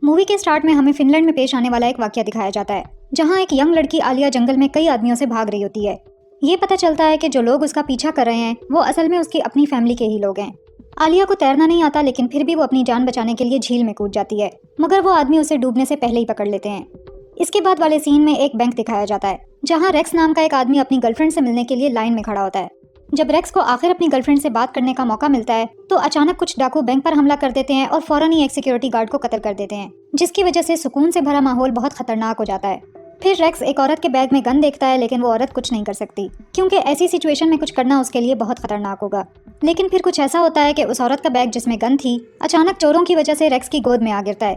Movie के start में हमें फिनलैंड में पेश आने वाला एक वाकया दिखाया जाता है, जहां एक यंग लड़की आलिया जंगल में कई आदमियों से भाग रही होती है। ये पता चलता है कि जो लोग उसका पीछा कर रहे हैं वो असल में उसकी अपनी फैमिली के ही लोग हैं। आलिया को तैरना नहीं आता, लेकिन फिर भी वो अपनी जान बचाने के लिए झील में कूद जाती है, मगर वो आदमी उसे डूबने से पहले ही पकड़ लेते हैं। इसके बाद वाले सीन में एक बैंक दिखाया जाता है, जहाँ रेक्स नाम का एक आदमी अपनी गर्लफ्रेंड से मिलने के लिए लाइन में खड़ा होता है। जब रेक्स को आखिर अपनी गर्लफ्रेंड से बात करने का मौका मिलता है तो अचानक कुछ डाकू बैंक पर हमला कर देते हैं और फौरन ही एक सिक्योरिटी गार्ड को कत्ल कर देते हैं, जिसकी वजह से सुकून से भरा माहौल बहुत खतरनाक हो जाता है। फिर रेक्स एक औरत के बैग में गन देखता है, लेकिन वो औरत कुछ नहीं कर सकती, क्योंकि ऐसी सिचुएशन में कुछ करना उसके लिए बहुत खतरनाक होगा। लेकिन फिर कुछ ऐसा होता है कि उस औरत का बैग जिसमें गन थी अचानक चोरों की वजह से रेक्स की गोद में आ गिरता है।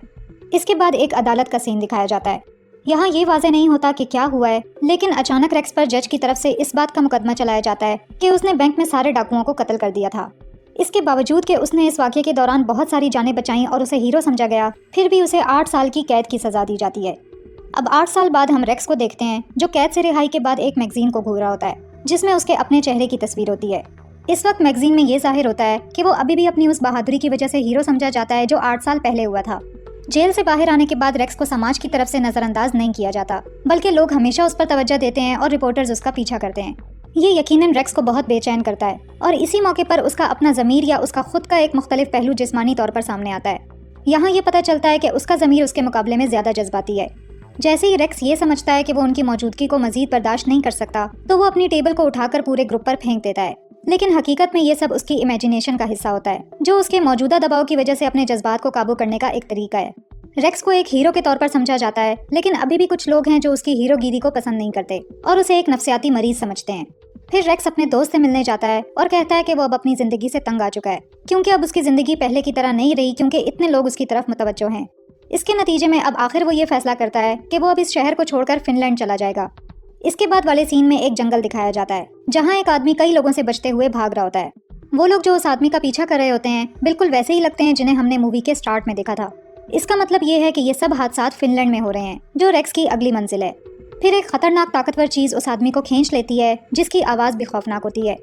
इसके बाद एक अदालत का सीन दिखाया जाता है। यहाँ ये वाज़ेह नहीं होता कि क्या हुआ है, लेकिन अचानक रेक्स पर जज की तरफ से इस बात का मुकदमा चलाया जाता है कि उसने बैंक में सारे डाकुओं को कत्ल कर दिया था। इसके बावजूद कि उसने इस वाक़ये के दौरान बहुत सारी जानें बचाईं और उसे हीरो समझा गया, फिर भी उसे 8 साल की कैद की सज़ा दी जाती है। अब 8 साल बाद हम रेक्स को देखते हैं, जो कैद से रिहाई के बाद एक मैगजीन को घूर रहा होता है, जिसमें उसके अपने चेहरे की तस्वीर होती है। इस वक्त मैगजीन में ये जाहिर होता है कि वो अभी भी अपनी उस बहादुरी की वजह से हीरो समझा जाता है जो 8 साल पहले हुआ था। जेल से बाहर आने के बाद रेक्स को समाज की तरफ से नजरअंदाज नहीं किया जाता, बल्कि लोग हमेशा उस पर तवज्जो देते हैं और रिपोर्टर्स उसका पीछा करते हैं। ये यकीनन रेक्स को बहुत बेचैन करता है, और इसी मौके पर उसका अपना ज़मीर या उसका खुद का एक मुख्तलिफ पहलू जिस्मानी तौर पर सामने आता है। यहाँ ये पता चलता है कि उसका ज़मीर उसके मुकाबले में ज़्यादा जज्बाती है। जैसे ही रेक्स ये समझता है कि वो उनकी मौजूदगी को मजीद बर्दाश्त नहीं कर सकता, तो वो अपनी टेबल को उठाकर पूरे ग्रुप पर फेंक देता है। लेकिन हकीकत में ये सब उसकी इमेजिनेशन का हिस्सा होता है, जो उसके मौजूदा दबाव की वजह से अपने जज्बात को काबू करने का एक तरीका है। रेक्स को एक हीरो के तौर पर समझा जाता है, लेकिन अभी भी कुछ लोग हैं जो उसकी हीरोगिरी को पसंद नहीं करते और उसे एक नफ्सियाती मरीज समझते हैं। फिर रेक्स अपने दोस्त से मिलने जाता है और कहता है कि वो अब अपनी जिंदगी से तंग आ चुका है, क्योंकि अब उसकी जिंदगी पहले की तरह नहीं रही, क्योंकि इतने लोग उसकी तरफ मुतवज्जो हैं। इसके नतीजे में अब आखिर वो ये फैसला करता है कि वो अब इस शहर को छोड़कर फिनलैंड चला जाएगा। इसके बाद वाले सीन में एक जंगल दिखाया जाता है, जहाँ एक आदमी कई लोगों से बचते हुए भाग रहा होता है। वो लोग जो उस आदमी का पीछा कर रहे होते हैं बिल्कुल वैसे ही लगते हैं जिन्हें हमने मूवी के स्टार्ट में देखा था। इसका मतलब ये है कि ये सब हादसात फिनलैंड में हो रहे हैं, जो रेक्स की अगली मंजिल है। फिर एक खतरनाक ताकतवर चीज उस आदमी को खींच लेती है, जिसकी आवाज भी खौफनाक होती है।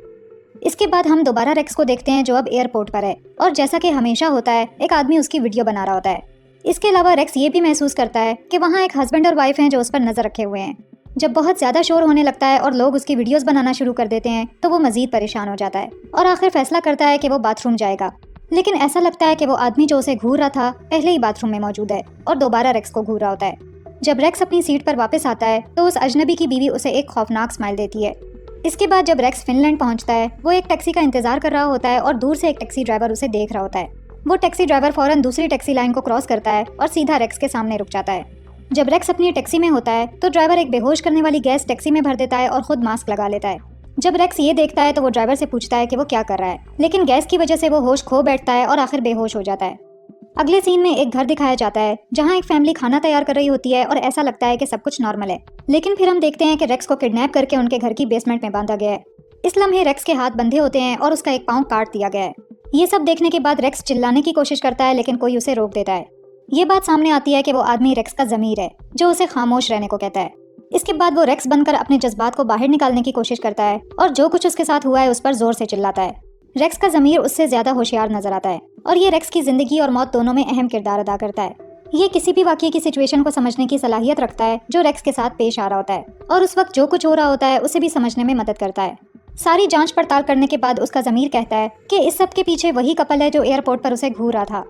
इसके बाद हम दोबारा रेक्स को देखते हैं, जो अब एयरपोर्ट पर है, और जैसा कि हमेशा होता है एक आदमी उसकी वीडियो बना रहा होता है। इसके अलावा रेक्स ये भी महसूस करता है कि वहाँ एक हस्बैंड और वाइफ हैं जो उस पर नजर रखे हुए हैं। जब बहुत ज्यादा शोर होने लगता है और लोग उसकी वीडियोस बनाना शुरू कर देते हैं, तो वो मजीद परेशान हो जाता है और आखिर फैसला करता है कि वो बाथरूम जाएगा। लेकिन ऐसा लगता है कि वो आदमी जो उसे घूर रहा था पहले ही बाथरूम में मौजूद है और दोबारा रेक्स को घूर रहा होता है। जब रेक्स अपनी सीट पर वापस आता है तो उस अजनबी की बीवी उसे एक खौफनाक स्माइल देती है। इसके बाद जब रेक्स फिनलैंड पहुंचता है, वो एक टैक्सी का इंतजार कर रहा होता है और दूर से एक टैक्सी ड्राइवर उसे देख रहा होता है। वो टैक्सी ड्राइवर फौरन दूसरी टैक्सी लाइन को क्रॉस करता है और सीधा रेक्स के सामने रुक जाता है। जब रेक्स अपनी टैक्सी में होता है तो ड्राइवर एक बेहोश करने वाली गैस टैक्सी में भर देता है और खुद मास्क लगा लेता है। जब रेक्स ये देखता है तो वो ड्राइवर से पूछता है कि वो क्या कर रहा है, लेकिन गैस की वजह से वो होश खो बैठता है और आखिर बेहोश हो जाता है। अगले सीन में एक घर दिखाया जाता है, जहाँ एक फैमिली खाना तैयार कर रही होती है और ऐसा लगता है कि सब कुछ नॉर्मल है। लेकिन फिर हम देखते हैं कि रेक्स को किडनैप करके उनके घर की बेसमेंट में बांधा गया है। इस लम्हे रेक्स के हाथ बंधे होते हैं और उसका एक पाँव काट दिया गया है। ये सब देखने के बाद रेक्स चिल्लाने की कोशिश करता है, लेकिन कोई उसे रोक देता है। ये बात सामने आती है कि वो आदमी रेक्स का ज़मीर है, जो उसे खामोश रहने को कहता है। इसके बाद वो रेक्स बनकर अपने जज्बात को बाहर निकालने की कोशिश करता है और जो कुछ उसके साथ हुआ है उस पर जोर से चिल्लाता है। रेक्स का ज़मीर उससे ज्यादा होशियार नजर आता है और ये रेक्स की जिंदगी और मौत दोनों में अहम किरदार अदा करता है। ये किसी भी वाकये की सिचुएशन को समझने की सलाहियत रखता है जो रेक्स के साथ पेश आ रहा होता है, और उस वक्त जो कुछ हो रहा होता है उसे भी समझने में मदद करता है। सारी जांच पड़ताल करने के बाद उसका ज़मीर कहता है कि इस सब के पीछे वही कपल है जो एयरपोर्ट पर उसे घूर रहा था।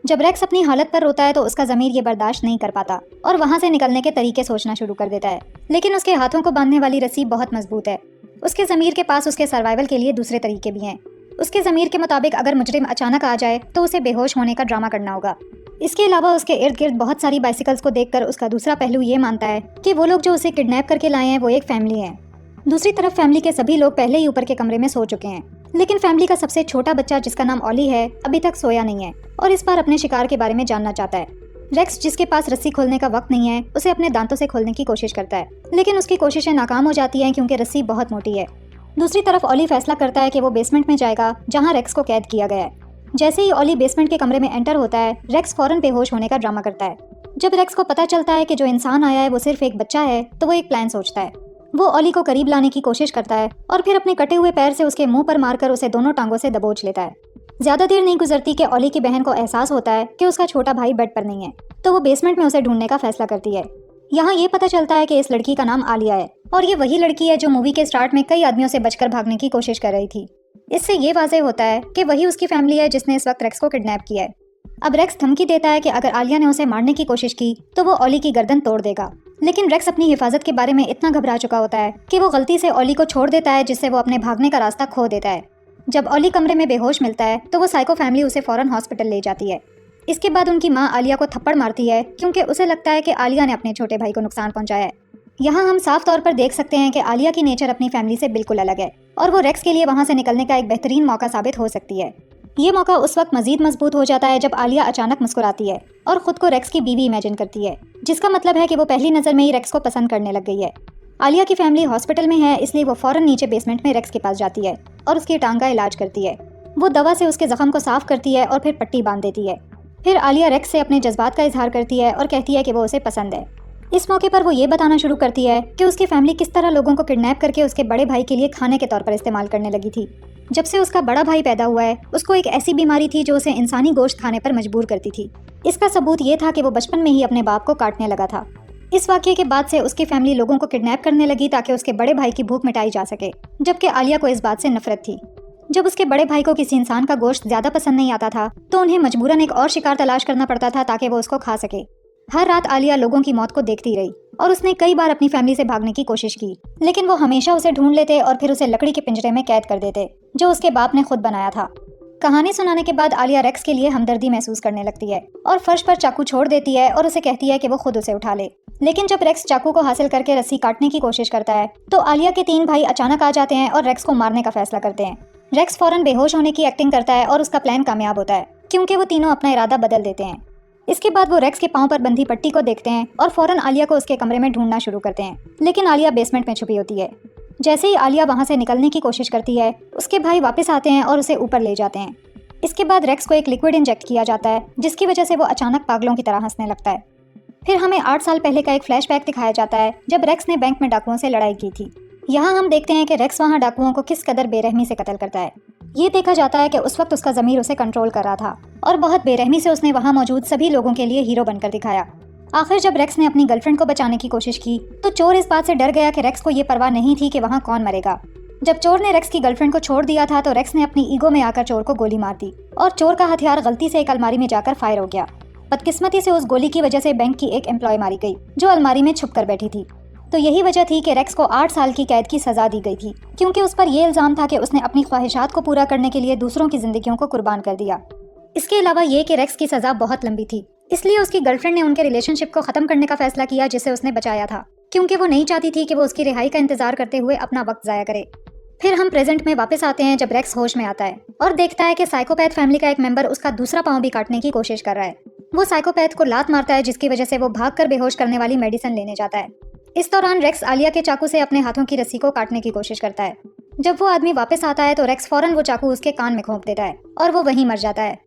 जब रेक्स अपनी हालत पर रोता है तो उसका ज़मीर ये बर्दाश्त नहीं कर पाता और वहाँ से निकलने के तरीके सोचना शुरू कर देता है, लेकिन उसके हाथों को बांधने वाली रस्सी बहुत मजबूत है। उसके ज़मीर के पास उसके सर्वाइवल के लिए दूसरे तरीके भी हैं। उसके ज़मीर के मुताबिक अगर मुजरिम अचानक आ जाए तो उसे बेहोश होने का ड्रामा करना होगा। इसके अलावा उसके इर्द गिर्द बहुत सारी बाइसिकल्स को देखकर उसका दूसरा पहलू ये मानता है कि वो लोग जो उसे किडनैप करके लाए हैं वो एक फैमिली है। दूसरी तरफ फैमिली के सभी लोग पहले ही ऊपर के कमरे में सो चुके हैं, लेकिन फैमिली का सबसे छोटा बच्चा जिसका नाम ओली है अभी तक सोया नहीं है और इस बार अपने शिकार के बारे में जानना चाहता है। रेक्स, जिसके पास रस्सी खोलने का वक्त नहीं है, उसे अपने दांतों से खोलने की कोशिश करता है, लेकिन उसकी कोशिशें नाकाम हो जाती हैं क्योंकि रस्सी बहुत मोटी है। दूसरी तरफ ओली फैसला करता है कि वो बेसमेंट में जाएगा जहाँ रेक्स को कैद किया गया है। जैसे ही ओली बेसमेंट के कमरे में एंटर होता है, रेक्स फौरन बेहोश होने का ड्रामा करता है। जब रेक्स को पता चलता है कि जो इंसान आया है वो सिर्फ एक बच्चा है, तो वो एक प्लान सोचता है। वो ओली को करीब लाने की कोशिश करता है और फिर अपने कटे हुए पैर से उसके मुंह पर मारकर उसे दोनों टांगों से दबोच लेता है। ज्यादा देर नहीं गुजरती कि ओली की बहन को एहसास होता है कि उसका छोटा भाई बेड पर नहीं है, तो वो बेसमेंट में उसे ढूंढने का फैसला करती है। यहाँ ये पता चलता है कि इस लड़की का नाम आलिया है और ये वही लड़की है जो मूवी के स्टार्ट में कई आदमियों से बचकर भागने की कोशिश कर रही थी। इससे ये वाज़ेह होता है कि वही उसकी फैमिली है जिसने इस वक्त रेक्स को किडनैप किया है। अब रेक्स धमकी देता है कि अगर आलिया ने उसे मारने की कोशिश की तो वो ओली की गर्दन तोड़ देगा। लेकिन रेक्स अपनी हिफाजत के बारे में इतना घबरा चुका होता है कि वो गलती से ओली को छोड़ देता है, जिससे वो अपने भागने का रास्ता खो देता है। जब ओली कमरे में बेहोश मिलता है तो वो साइको फैमिली उसे फौरन हॉस्पिटल ले जाती है। इसके बाद उनकी माँ आलिया को थप्पड़ मारती है क्योंकि उसे लगता है कि आलिया ने अपने छोटे भाई को नुकसान पहुंचाया है। यहाँ हम साफ तौर पर देख सकते हैं कि आलिया की नेचर अपनी फैमिली से बिल्कुल अलग है और वो रेक्स के लिए वहाँ से निकलने का एक बेहतरीन मौका साबित हो सकती है। ये मौका उस वक्त मजीद मजबूत हो जाता है जब आलिया अचानक मुस्कुराती है और खुद को रेक्स की बीवी इमेजिन करती है, जिसका मतलब है कि वो पहली नज़र में ही रेक्स को पसंद करने लग गई है। आलिया की फैमिली हॉस्पिटल में है, इसलिए वो फौरन नीचे बेसमेंट में रेक्स के पास जाती है और उसकी टांग का इलाज करती है। वो दवा से उसके जख्म को साफ करती है और फिर पट्टी बांध देती है। फिर आलिया रेक्स से अपने जज्बात का इजहार करती है और कहती है कि वो उसे पसंद है। इस मौके पर वो ये बताना शुरू करती है कि उसकी फैमिली किस तरह लोगों को किडनैप करके उसके बड़े भाई के लिए खाने के तौर पर इस्तेमाल करने लगी थी। जब से उसका बड़ा भाई पैदा हुआ है, उसको एक ऐसी बीमारी थी जो उसे इंसानी गोश्त खाने पर मजबूर करती थी। इसका सबूत ये था कि वो बचपन में ही अपने बाप को काटने लगा था। इस वाक़ये के बाद से उसकी फैमिली लोगों को किडनैप करने लगी ताकि उसके बड़े भाई की भूख मिटाई जा सके, जबकि आलिया को इस बात से नफरत थी। जब उसके बड़े भाई को किसी इंसान का गोश्त ज्यादा पसंद नहीं आता था तो उन्हें मजबूरन एक और शिकार तलाश करना पड़ता था ताकि वो उसको खा सके। हर रात आलिया लोगों की मौत को देखती रही और उसने कई बार अपनी फैमिली से भागने की कोशिश की, लेकिन वो हमेशा उसे ढूंढ लेते और फिर उसे लकड़ी के पिंजरे में कैद कर देते जो उसके बाप ने खुद बनाया था। कहानी सुनाने के बाद आलिया रेक्स के लिए हमदर्दी महसूस करने लगती है और फर्श पर चाकू छोड़ देती है और उसे कहती है कि वो खुद उसे उठा ले। लेकिन जब रेक्स चाकू को हासिल करके रस्सी काटने की कोशिश करता है तो आलिया के 3 भाई अचानक आ जाते हैं और रेक्स को मारने का फैसला करते हैं। रेक्स फौरन बेहोश होने की एक्टिंग करता है और उसका प्लान कामयाब होता है क्योंकि वो तीनों अपना इरादा बदल देते हैं। इसके बाद वो रेक्स के पांव पर बंधी पट्टी को देखते हैं और फौरन आलिया को उसके कमरे में ढूंढना शुरू करते हैं, लेकिन आलिया बेसमेंट में छुपी होती है। जैसे ही आलिया वहां से निकलने की कोशिश करती है, उसके भाई वापस आते हैं और उसे ऊपर ले जाते हैं। इसके बाद रेक्स को एक लिक्विड इंजेक्ट किया जाता है जिसकी वजह से वो अचानक पागलों की तरह हंसने लगता है। फिर हमें 8 साल पहले का एक फ्लैशबैक दिखाया जाता है जब रेक्स ने बैंक में डाकुओं से लड़ाई की थी। यहाँ हम देखते हैं कि रेक्स वहाँ डाकुओं को किस कदर बेरहमी से कत्ल करता है। ये देखा जाता है कि उस वक्त उसका ज़मीर उसे कंट्रोल कर रहा था और बहुत बेरहमी से उसने वहाँ मौजूद सभी लोगों के लिए हीरो बनकर दिखाया। आखिर जब रेक्स ने अपनी गर्लफ्रेंड को बचाने की कोशिश की तो चोर इस बात से डर गया कि रेक्स को ये परवाह नहीं थी कि वहाँ कौन मरेगा। जब चोर ने रेक्स की गर्लफ्रेंड को छोड़ दिया था तो रेक्स ने अपनी ईगो में आकर चोर को गोली मार दी और चोर का हथियार गलती से एक अलमारी में जाकर फायर हो गया। बदकिस्मती से उस गोली की वजह से बैंक की एक एम्प्लॉय मारी गई जो अलमारी में छुप कर बैठी थी। तो यही वजह थी कि रेक्स को 8 साल की कैद की सजा दी गई थी क्योंकि उस पर यह इल्जाम था कि उसने अपनी ख्वाहिशात को पूरा करने के लिए दूसरों की जिंदगियों को कुर्बान कर दिया। इसके अलावा ये कि रेक्स की सजा बहुत लंबी थी, इसलिए उसकी गर्लफ्रेंड ने उनके रिलेशनशिप को खत्म करने का फैसला किया जिसे उसने बचाया था, क्योंकि वो नहीं चाहती थी कि वो उसकी रिहाई का इंतजार करते हुए अपना वक्त जाया करे। फिर हम प्रेजेंट में वापस आते हैं जब रेक्स होश में आता है और देखता है कि साइकोपैथ फैमिली का एक मेंबर उसका दूसरा पांव भी काटने की कोशिश कर रहा है। वो साइकोपैथ को लात मारता है जिसकी वजह से वो भागकर बेहोश करने वाली मेडिसिन लेने जाता है। इस दौरान रेक्स आलिया के चाकू से अपने हाथों की रस्सी को काटने की कोशिश करता है। जब वो आदमी वापस आता है तो रेक्स फौरन वो चाकू उसके कान में घोंप देता है और वो वहीं मर जाता है।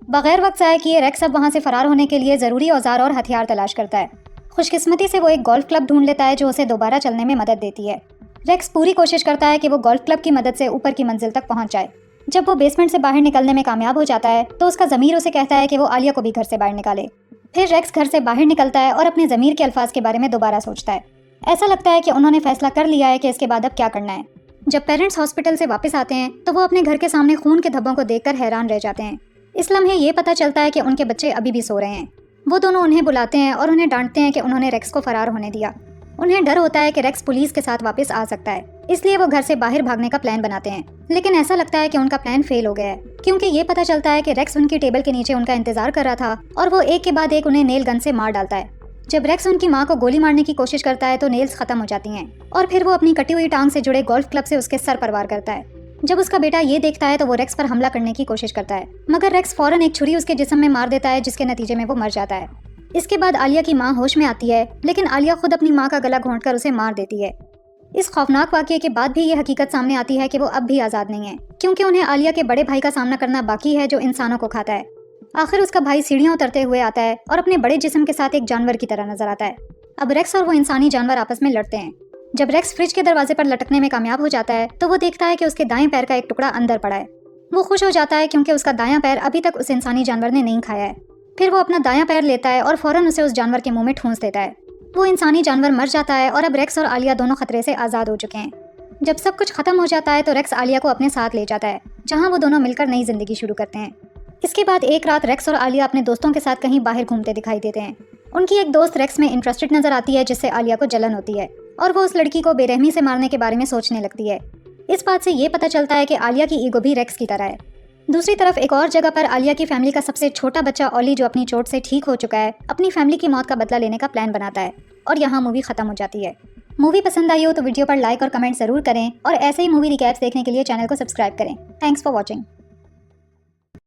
बगैर वक्त ज़ाया किए रेक्स अब वहाँ से फरार होने के लिए ज़रूरी औजार और हथियार तलाश करता है। खुशकिस्मती से वो एक गोल्फ क्लब ढूंढ लेता है जो उसे दोबारा चलने में मदद देती है। रेक्स पूरी कोशिश करता है कि वो गोल्फ क्लब की मदद से ऊपर की मंजिल तक पहुंच जाए। जब वो बेसमेंट से बाहर निकलने में कामयाब हो जाता है तो उसका ज़मीर उसे कहता है कि वो आलिया को भी घर से बाहर निकाले। फिर रेक्स घर से बाहर निकलता है और अपने ज़मीर के अल्फाज के बारे में दोबारा सोचता है। ऐसा लगता है कि उन्होंने फैसला कर लिया है कि इसके बाद अब क्या करना है। जब पेरेंट्स हॉस्पिटल से वापस आते हैं तो वो अपने घर के सामने खून के धब्बों को देखकर हैरान रह जाते हैं। इस लम्हे ये पता चलता है कि उनके बच्चे अभी भी सो रहे हैं। वो दोनों उन्हें बुलाते हैं और उन्हें डांटते हैं कि उन्होंने रेक्स को फरार होने दिया। उन्हें डर होता है कि रेक्स पुलिस के साथ वापस आ सकता है, इसलिए वो घर से बाहर भागने का प्लान बनाते हैं। लेकिन ऐसा लगता है कि उनका प्लान फेल हो गया है क्योंकि ये पता चलता है कि रेक्स उनकी टेबल के नीचे उनका इंतजार कर रहा था और वो एक के बाद एक उन्हें नेल गन से मार डालता है। जब रेक्स उनकी माँ को गोली मारने की कोशिश करता है तो नेल्स खत्म हो जाती हैं और फिर वो अपनी कटी हुई टांग से जुड़े गोल्फ क्लब से उसके सर पर वार करता है। जब उसका बेटा ये देखता है तो वो रेक्स पर हमला करने की कोशिश करता है, मगर रेक्स फौरन एक छुरी उसके जिस्म में मार देता है जिसके नतीजे में वो मर जाता है। इसके बाद आलिया की माँ होश में आती है, लेकिन आलिया खुद अपनी माँ का गला घोंटकर उसे मार देती है। इस खौफनाक वाकये के बाद भी ये हकीकत सामने आती है कि वो अब भी आज़ाद नहीं है क्योंकि उन्हें आलिया के बड़े भाई का सामना करना बाकी है जो इंसानों को खाता है। आखिर उसका भाई सीढ़ियाँ उतरते हुए आता है और अपने बड़े जिस्म के साथ एक जानवर की तरह नजर आता है। अब रेक्स और वो इंसानी जानवर आपस में लड़ते हैं। जब रेक्स फ्रिज के दरवाजे पर लटकने में कामयाब हो जाता है तो वो देखता है कि उसके दाएं पैर का एक टुकड़ा अंदर पड़ा है। वो खुश हो जाता है क्योंकि उसका दायां पैर अभी तक उस इंसानी जानवर ने नहीं खाया है। फिर वो अपना दायां पैर लेता है और फौरन उसे उस जानवर के मुंह में ठूंस देता है। वो इंसानी जानवर मर जाता है और अब रेक्स और आलिया दोनों खतरे से आज़ाद हो चुके हैं। जब सब कुछ खत्म हो जाता है तो रेक्स आलिया को अपने साथ ले जाता है, जहाँ वो दोनों मिलकर नई जिंदगी शुरू करते हैं। इसके बाद एक रात रेक्स और आलिया अपने दोस्तों के साथ कहीं बाहर घूमते दिखाई देते हैं। उनकी एक दोस्त रेक्स में इंटरेस्टेड नजर आती है, जिससे आलिया को जलन होती है और वो उस लड़की को बेरहमी से मारने के बारे में सोचने लगती है। इस बात से ये पता चलता है कि आलिया की ईगो भी रेक्स की तरह है। दूसरी तरफ एक और जगह पर आलिया की फैमिली का सबसे छोटा बच्चा ओली, जो अपनी चोट से ठीक हो चुका है, अपनी फैमिली की मौत का बदला लेने का प्लान बनाता है और यहाँ मूवी खत्म हो जाती है। मूवी पसंद आई हो तो वीडियो पर लाइक और कमेंट जरूर करें और ऐसे ही मूवी रिकैप्स देखने के लिए चैनल को सब्सक्राइब करें। Thanks for watching.